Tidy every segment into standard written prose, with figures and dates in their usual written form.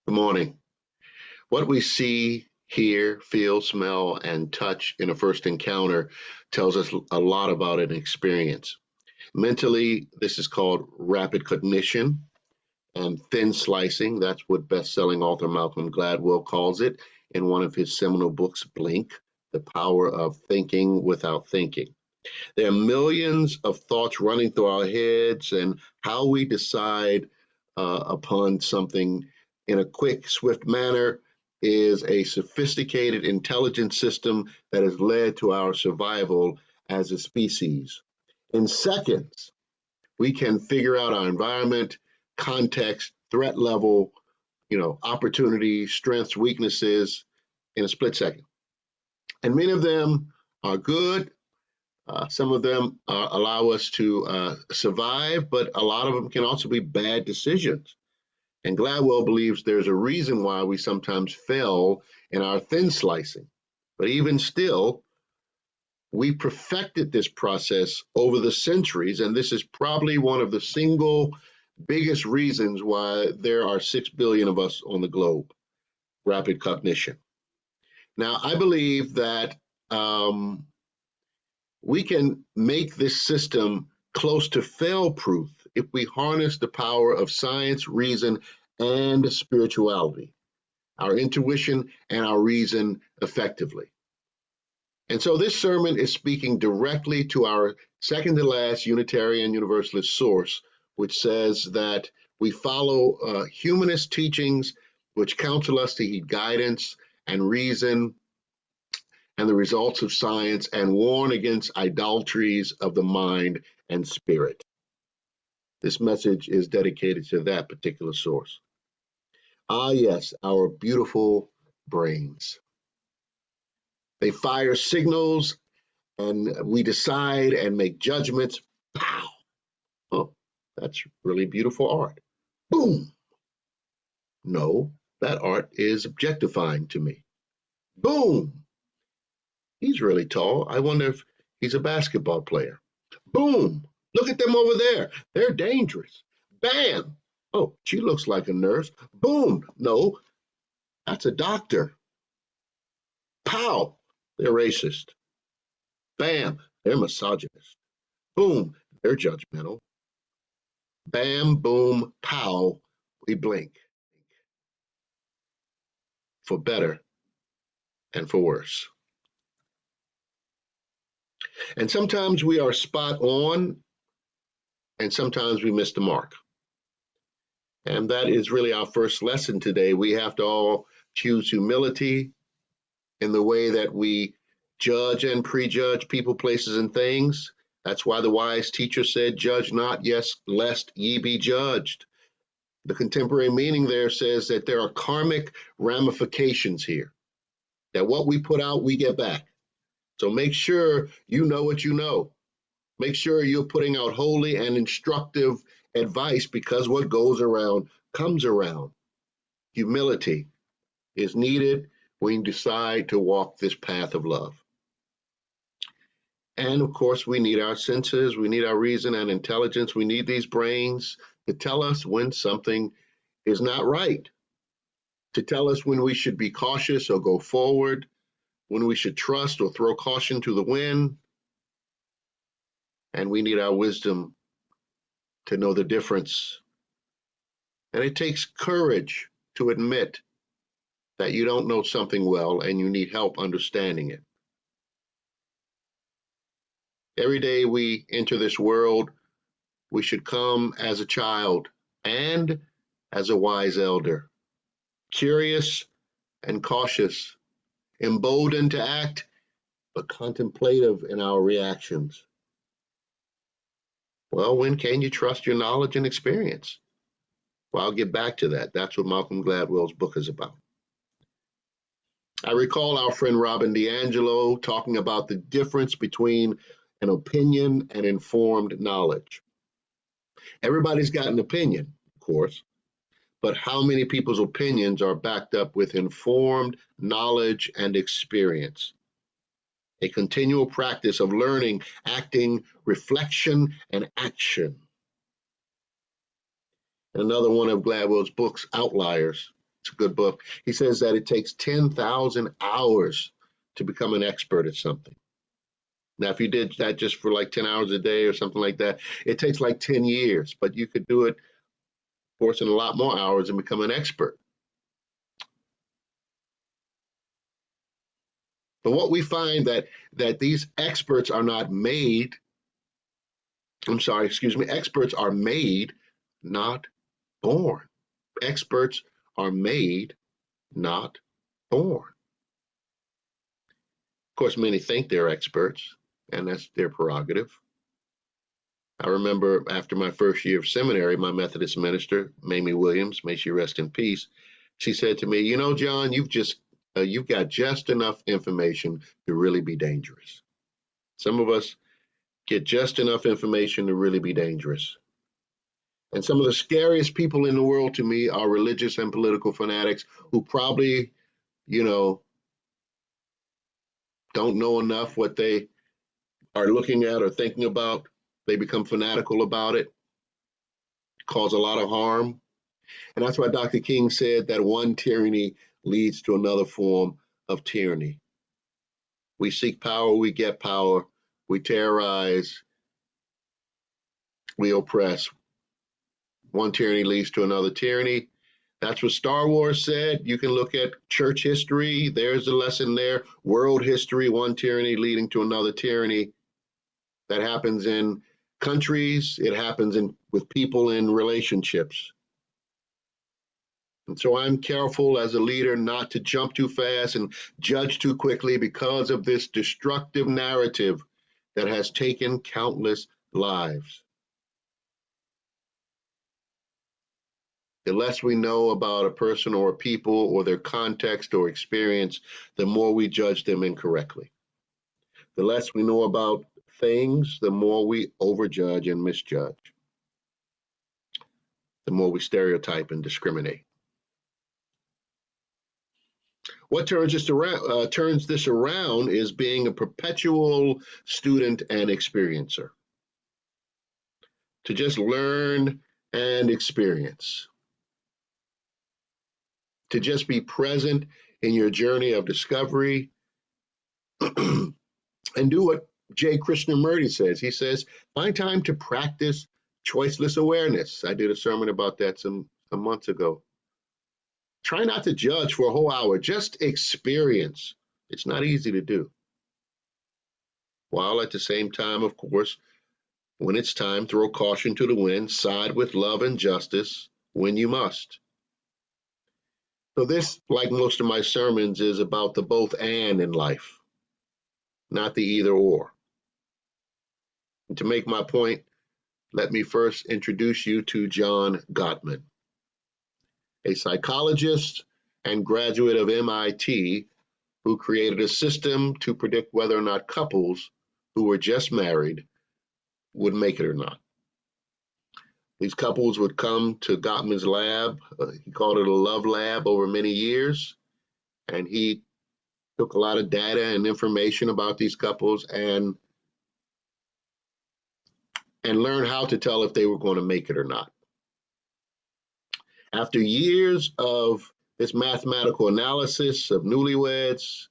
Good morning. What we see, hear, feel, smell, and touch in a first encounter tells us a lot about an experience. Mentally, this is called rapid cognition and thin slicing. That's what best-selling author Malcolm Gladwell calls it in one of his seminal books, Blink, The Power of Thinking Without Thinking. There are millions of thoughts running through our heads, and how we decide upon something in a quick, swift manner is a sophisticated intelligence system that has led to our survival as a species. In seconds, we can figure out our environment, context, threat level, opportunities, strengths, weaknesses in a split second. And many of them are good. Some of them allow us to survive, but a lot of them can also be bad decisions. And Gladwell believes there's a reason why we sometimes fail in our thin slicing. But even still, we perfected this process over the centuries, and this is probably one of the single biggest reasons why there are 6 billion of us on the globe, rapid cognition. Now, I believe that we can make this system close to fail-proof if we harness the power of science, reason, and spirituality, our intuition and our reason effectively. And so this sermon is speaking directly to our second-to-last Unitarian Universalist source, which says that we follow humanist teachings which counsel us to heed guidance and reason and the results of science, and warn against idolatries of the mind and spirit. This message is dedicated to that particular source. Ah, yes, our beautiful brains. They fire signals, and we decide and make judgments. Pow! Oh, that's really beautiful art. Boom! No, that art is objectifying to me. Boom! He's really tall. I wonder if he's a basketball player. Boom! Look at them over there. They're dangerous. Bam! Oh, she looks like a nurse. Boom! No, that's a doctor. Pow! They're racist. Bam! They're misogynist. Boom! They're judgmental. Bam, boom, pow, we blink. For better and for worse. And sometimes we are spot on, and sometimes we miss the mark. And that is really our first lesson today. We have to all choose humility in the way that we judge and prejudge people, places, and things. That's why the wise teacher said, judge not, yes, lest ye be judged. The contemporary meaning there says that there are karmic ramifications here, that what we put out, we get back. So make sure you know what you know. Make sure you're putting out holy and instructive advice, because what goes around comes around. Humility is needed when you decide to walk this path of love. And of course, we need our senses, we need our reason and intelligence, we need these brains to tell us when something is not right, to tell us when we should be cautious or go forward, when we should trust or throw caution to the wind. And we need our wisdom to know the difference. And it takes courage to admit that you don't know something well and you need help understanding it. Every day we enter this world, we should come as a child and as a wise elder, curious and cautious, emboldened to act, but contemplative in our reactions. Well, when can you trust your knowledge and experience? Well, I'll get back to that. That's what Malcolm Gladwell's book is about. I recall our friend Robin DiAngelo talking about the difference between an opinion and informed knowledge. Everybody's got an opinion, of course, but how many people's opinions are backed up with informed knowledge and experience? A continual practice of learning, acting, reflection, and action. Another one of Gladwell's books, Outliers, It's a good book. He says that it takes 10,000 hours to become an expert at something. Now, if you did that just for like 10 hours a day or something like that, it takes like 10 years, but you could do it, of course, in a lot more hours and become an expert. But what we find that these experts are not made, experts are made, not born. Experts are made, not born. Of course, many think they're experts, and that's their prerogative. I remember after my first year of seminary, my Methodist minister, Mamie Williams, may she rest in peace, she said to me, "You know, John, you've got just enough information to really be dangerous." Some of us get just enough information to really be dangerous. And some of the scariest people in the world to me are religious and political fanatics who probably, you know, don't know enough what they are looking at or thinking about. They become fanatical about it, cause a lot of harm. And that's why Dr. King said that one tyranny leads to another form of tyranny. We seek power, we get power, we terrorize, we oppress. One tyranny leads to another tyranny. That's what Star Wars said. You can look at church history. There's a lesson there. World history, one tyranny leading to another tyranny. That happens in countries. It happens with people in relationships. And so I'm careful as a leader not to jump too fast and judge too quickly because of this destructive narrative that has taken countless lives. The less we know about a person or a people or their context or experience, the more we judge them incorrectly. The less we know about things, the more we overjudge and misjudge. The more we stereotype and discriminate. What turns this around is being a perpetual student and experiencer. To just learn and experience. To just be present in your journey of discovery and do what J. Krishnamurti says. He says, find time to practice choiceless awareness. I did a sermon about that some months ago. Try not to judge for a whole hour, just experience. It's not easy to do. While at the same time, of course, when it's time, throw caution to the wind, side with love and justice when you must. So this, like most of my sermons, is about the both and in life, not the either or. And to make my point, let me first introduce you to John Gottman, a psychologist and graduate of MIT who created a system to predict whether or not couples who were just married would make it or not. These couples would come to Gottmans Lab. He called it a love lab over many years. And he took a lot of data and information about these couples and learned how to tell if they were going to make it or not. After years of this mathematical analysis of newlyweds,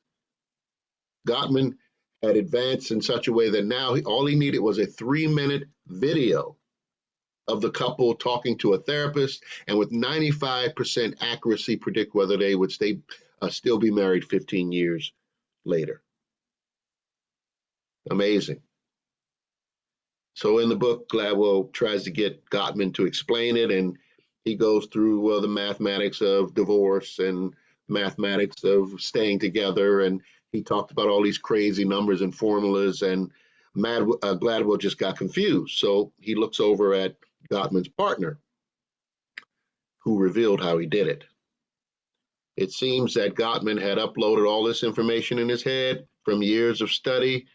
Gottman had advanced in such a way that now all he needed was a 3-minute video of the couple talking to a therapist and with 95% accuracy predict whether they would still be married 15 years later. Amazing. So in the book, Gladwell tries to get Gottman to explain it, and he goes through the mathematics of divorce and mathematics of staying together, and he talked about all these crazy numbers and formulas, and Gladwell just got confused. So he looks over at Gottman's partner, who revealed how he did it. It seems that Gottman had uploaded all this information in his head from years of study,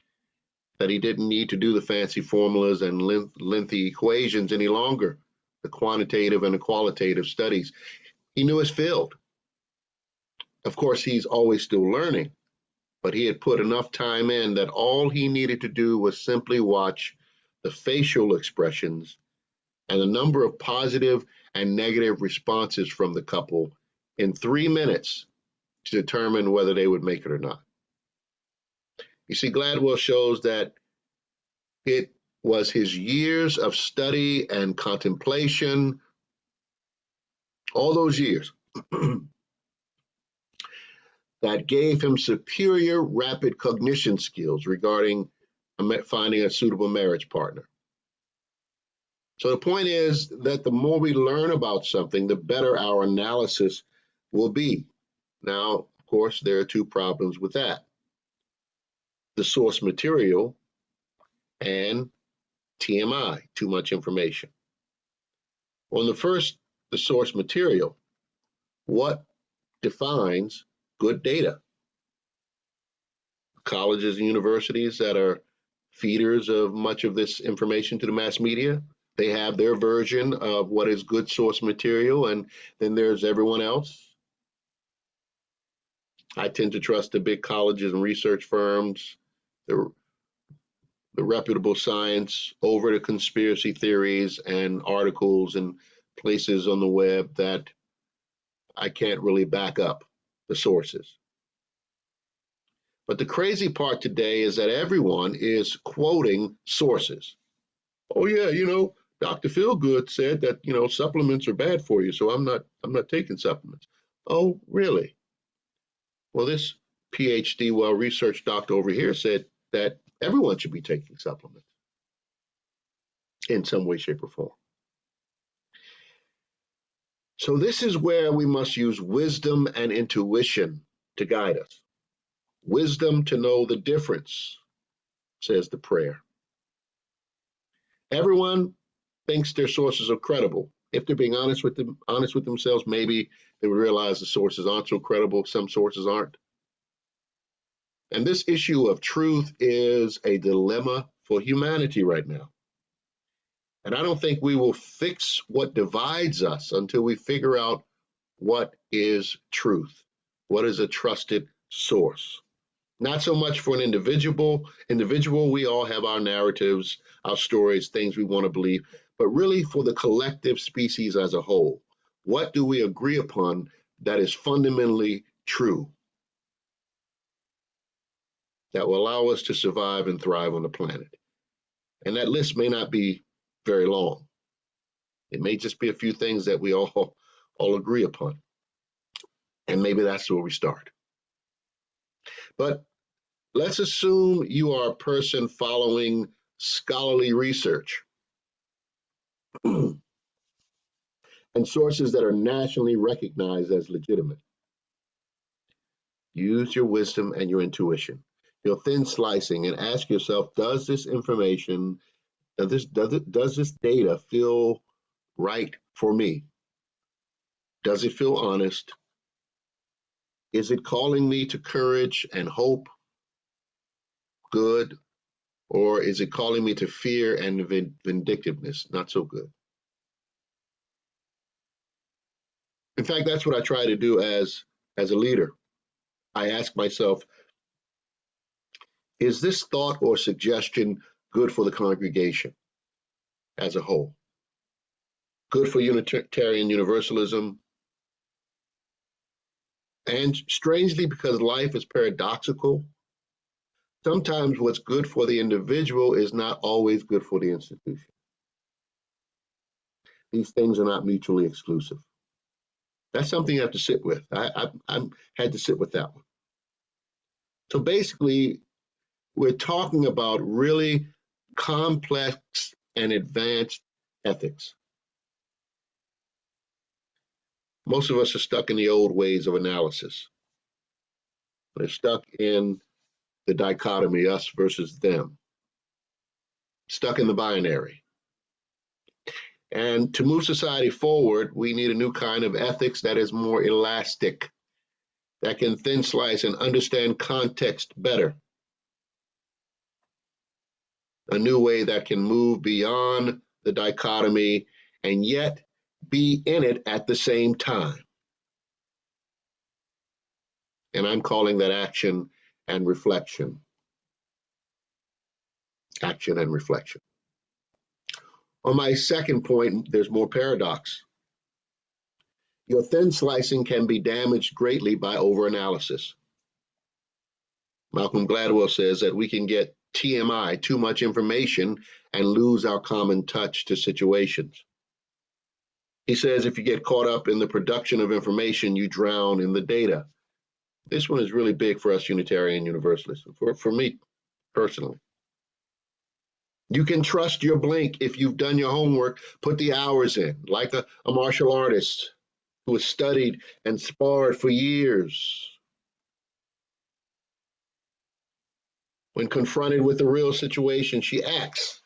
that he didn't need to do the fancy formulas and lengthy equations any longer, the quantitative and the qualitative studies. He knew his field. Of course, he's always still learning, but he had put enough time in that all he needed to do was simply watch the facial expressions and the number of positive and negative responses from the couple in 3 minutes to determine whether they would make it or not. You see, Gladwell shows that it was his years of study and contemplation, all those years, that gave him superior rapid cognition skills regarding finding a suitable marriage partner. So the point is that the more we learn about something, the better our analysis will be. Now, of course, there are two problems with that: the source material and TMI, too much information. On the first, the source material, what defines good data? Colleges and universities that are feeders of much of this information to the mass media, they have their version of what is good source material, and then there's everyone else. I tend to trust the big colleges and research firms, the reputable science, over the conspiracy theories and articles and places on the web that I can't really back up the sources. But the crazy part today is that everyone is quoting sources. Oh yeah, Dr. Feelgood said that, supplements are bad for you, so I'm not taking supplements. Oh, really? Well, this PhD, well-researched doctor over here said that everyone should be taking supplements in some way, shape, or form. So this is where we must use wisdom and intuition to guide us. Wisdom to know the difference, says the prayer. Everyone thinks their sources are credible. If they're being honest with themselves, maybe they would realize the sources aren't so credible. Some sources aren't. And this issue of truth is a dilemma for humanity right now. And I don't think we will fix what divides us until we figure out what is truth, what is a trusted source. Not so much for an individual, we all have our narratives, our stories, things we want to believe, but really for the collective species as a whole. What do we agree upon that is fundamentally true, that will allow us to survive and thrive on the planet? And that list may not be very long. It may just be a few things that we all agree upon. And maybe that's where we start. But let's assume you are a person following scholarly research and sources that are nationally recognized as legitimate. Use your wisdom and your intuition, your thin slicing, and ask yourself, does this information, does this data feel right for me? Does it feel honest? Is it calling me to courage and hope, good? Or is it calling me to fear and vindictiveness, not so good? In fact, that's what I try to do as a leader. I ask myself, is this thought or suggestion good for the congregation as a whole? Good for Unitarian Universalism? And strangely, because life is paradoxical, sometimes what's good for the individual is not always good for the institution. These things are not mutually exclusive. That's something you have to sit with. I had to sit with that one. So basically, we're talking about really complex and advanced ethics. Most of us are stuck in the old ways of analysis. They're stuck in the dichotomy, us versus them, stuck in the binary. And to move society forward, we need a new kind of ethics that is more elastic, that can thin slice and understand context better. A new way that can move beyond the dichotomy and yet be in it at the same time. And I'm calling that action and reflection. Action and reflection. On my second point, there's more paradox. Your thin slicing can be damaged greatly by overanalysis. Malcolm Gladwell says that we can get TMI, too much information, and lose our common touch to situations. He says if you get caught up in the production of information, you drown in the data. This one is really big for us Unitarian Universalists, for me personally. You can trust your blink if you've done your homework, put the hours in, like a martial artist who has studied and sparred for years. When confronted with a real situation, she acts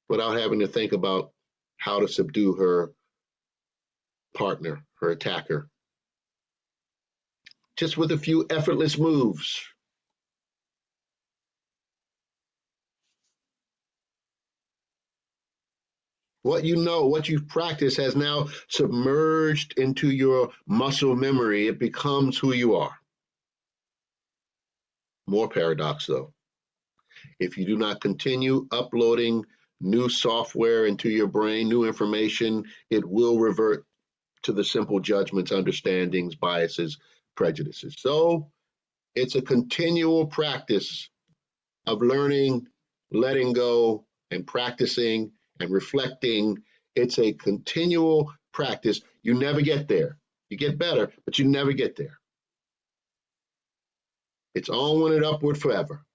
without having to think about how to subdue her partner, her attacker. Just with a few effortless moves. What you know, what you've practiced has now submerged into your muscle memory. It becomes who you are. More paradox, though. If you do not continue uploading new software into your brain, new information, it will revert to the simple judgments, understandings, biases, prejudices. So it's a continual practice of learning, letting go, and practicing and reflecting. It's a continual practice. You never get there. You get better, but you never get there. It's onward and upward forever.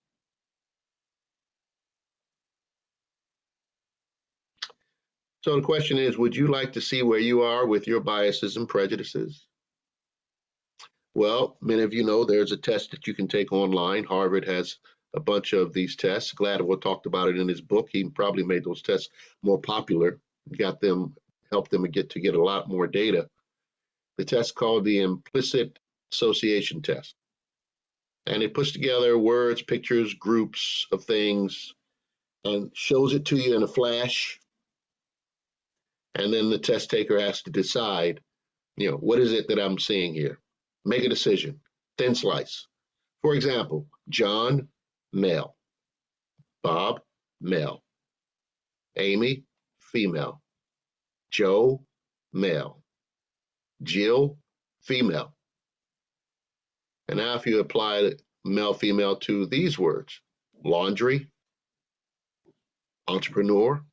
So the question is, would you like to see where you are with your biases and prejudices? Well, many of you know there's a test that you can take online. Harvard has a bunch of these tests. Gladwell talked about it in his book. He probably made those tests more popular, helped them get a lot more data. The test called the Implicit association test. And it puts together words, pictures, groups of things, and shows it to you in a flash. And then the test taker has to decide, what is it that I'm seeing here? Make a decision. Thin slice. For example, John, male. Bob, male. Amy, female. Joe, male. Jill, female. And now if you apply male, female to these words, laundry, entrepreneur,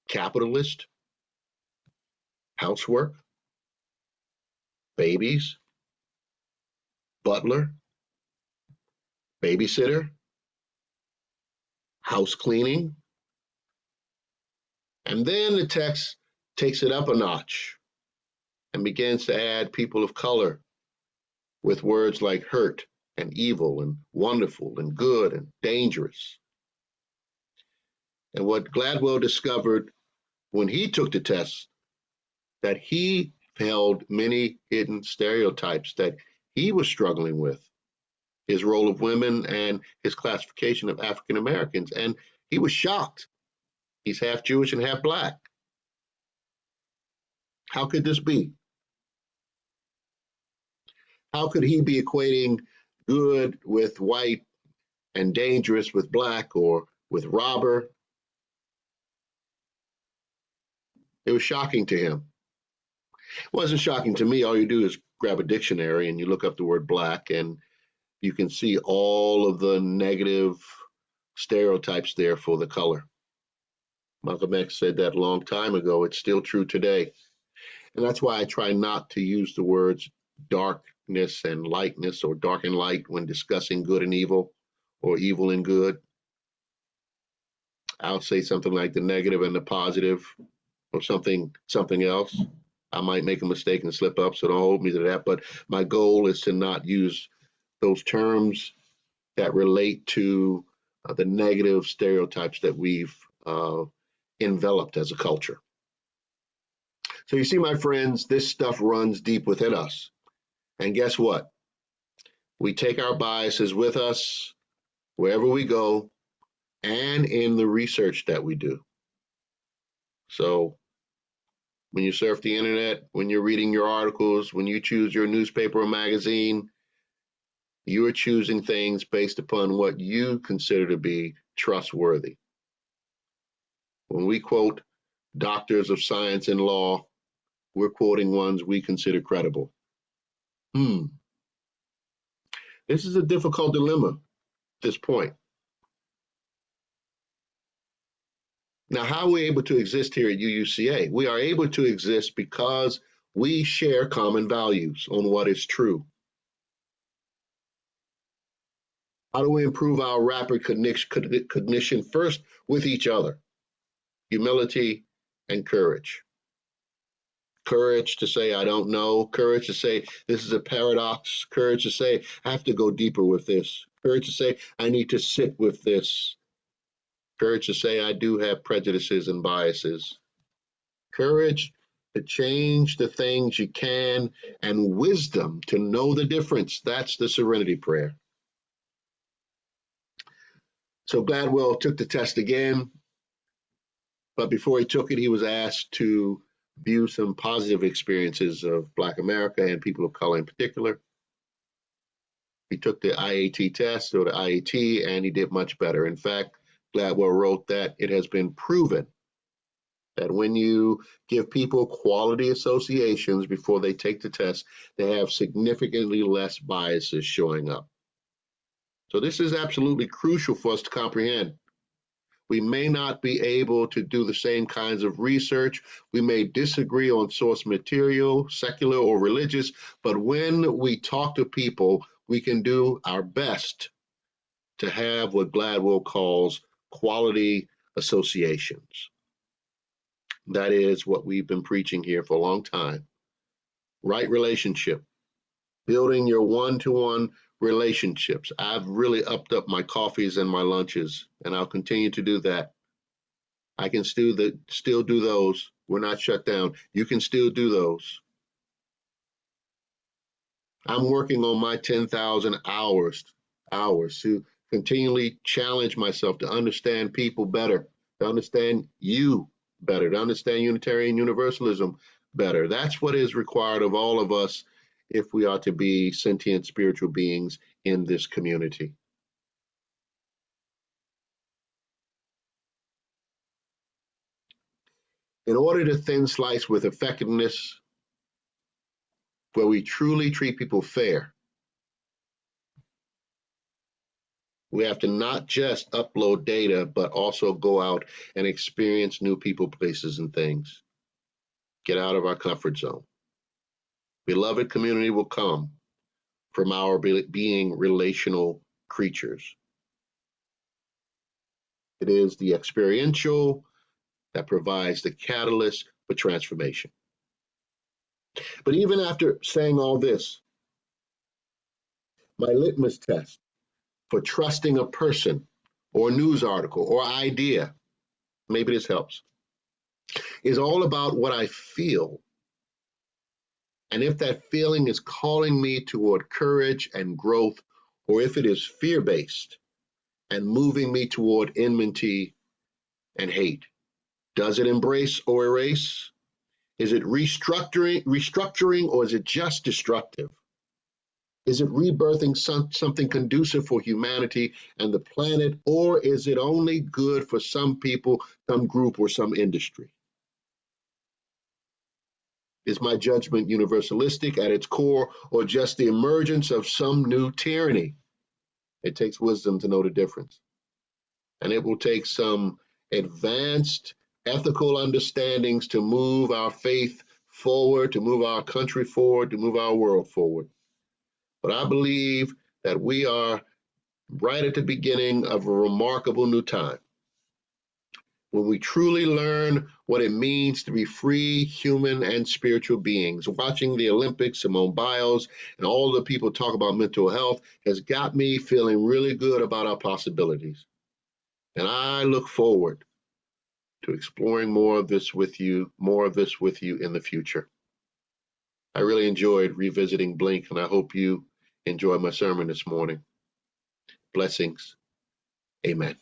capitalist, housework, babies, butler, babysitter, house cleaning. And then the text takes it up a notch and begins to add people of color with words like hurt and evil and wonderful and good and dangerous. And what Gladwell discovered when he took the test, that he held many hidden stereotypes that he was struggling with, his role of women and his classification of African Americans. And he was shocked. He's half Jewish and half Black. How could this be? How could he be equating good with white and dangerous with Black, or with robber? It was shocking to him. It wasn't shocking to me. All you do is grab a dictionary and you look up the word Black, and you can see all of the negative stereotypes there for the color. Malcolm X said that a long time ago. It's still true today. And that's why I try not to use the words darkness and lightness, or dark and light, when discussing good and evil, or evil and good. I'll say something like the negative and the positive, or something else. I might make a mistake and slip up, so don't hold me to that. But my goal is to not use those terms that relate to the negative stereotypes that we've enveloped as a culture. So you see, my friends, this stuff runs deep within us. And guess what? We take our biases with us wherever we go and in the research that we do. So when you surf the internet, when you're reading your articles, when you choose your newspaper or magazine, you are choosing things based upon what you consider to be trustworthy. When we quote doctors of science and law, We're quoting ones we consider credible. This is a difficult dilemma at this point. Now, how are we able to exist here at UUCA? We are able to exist because we share common values on what is true. How do we improve our rapid cognition? First, with each other, humility and courage. Courage to say, I don't know. Courage to say, this is a paradox. Courage to say, I have to go deeper with this. Courage to say, I need to sit with this. Courage to say, I do have prejudices and biases. Courage to change the things you can, and wisdom to know the difference. That's the serenity prayer. So Gladwell took the test again, but before he took it, he was asked to view some positive experiences of Black America and people of color in particular. He took the IAT test, or the IAT, and he did much better. In fact, Gladwell wrote that it has been proven that when you give people quality associations before they take the test, they have significantly less biases showing up. So this is absolutely crucial for us to comprehend. We may not be able to do the same kinds of research. We may disagree on source material, secular or religious, but when we talk to people, we can do our best to have what Gladwell calls quality associations. That is what we've been preaching here for a long time. Right relationship, building your one-to-one relationships. I've really upped up my coffees and my lunches, and I'll continue to do that. I can still do those. We're not shut down. You can still do those. I'm working on my 10,000 hours to continually challenge myself to understand people better, to understand you better, to understand Unitarian Universalism better. That's what is required of all of us if we are to be sentient spiritual beings in this community. In order to thin slice with effectiveness, where we truly treat people fair, we have to not just upload data, but also go out and experience new people, places, and things. Get out of our comfort zone. Beloved community will come from our being relational creatures. It is the experiential that provides the catalyst for transformation. But even after saying all this, my litmus test for trusting a person or news article or idea, maybe this helps, is all about what I feel. And if that feeling is calling me toward courage and growth, or if it is fear-based and moving me toward enmity and hate. Does it embrace or erase? Is it restructuring, or is it just destructive? Is it rebirthing something conducive for humanity and the planet, or is it only good for some people, some group, or some industry? Is my judgment universalistic at its core, or just the emergence of some new tyranny? It takes wisdom to know the difference. And it will take some advanced ethical understandings to move our faith forward, to move our country forward, to move our world forward. But I believe that we are right at the beginning of a remarkable new time, when we truly learn what it means to be free, human, and spiritual beings. Watching the Olympics, Simone Biles, and all the people talk about mental health has got me feeling really good about our possibilities. And I look forward to exploring more of this with you in the future. I really enjoyed revisiting Blink, and I hope you enjoyed my sermon this morning. Blessings. Amen.